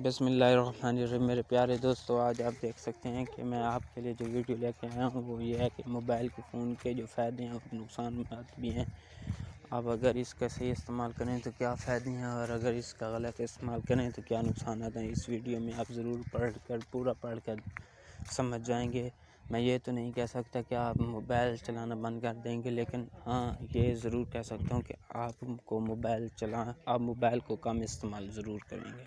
بسم اللہ الرحمن الرحیم۔ میرے پیارے دوستو، آج آپ دیکھ سکتے ہیں کہ میں آپ کے لیے جو ویڈیو لے کے آیا ہوں وہ یہ ہے کہ موبائل کے فون کے جو فائدے ہیں اور نقصانات بھی ہیں۔ آپ اگر اس کا صحیح استعمال کریں تو کیا فائدے ہیں اور اگر اس کا غلط استعمال کریں تو کیا نقصانات ہیں، اس ویڈیو میں آپ ضرور پورا پڑھ کر سمجھ جائیں گے۔ میں یہ تو نہیں کہہ سکتا کہ آپ موبائل چلانا بند کر دیں گے، لیکن ہاں یہ ضرور کہہ سکتا ہوں کہ آپ موبائل کو کم استعمال ضرور کریں گے۔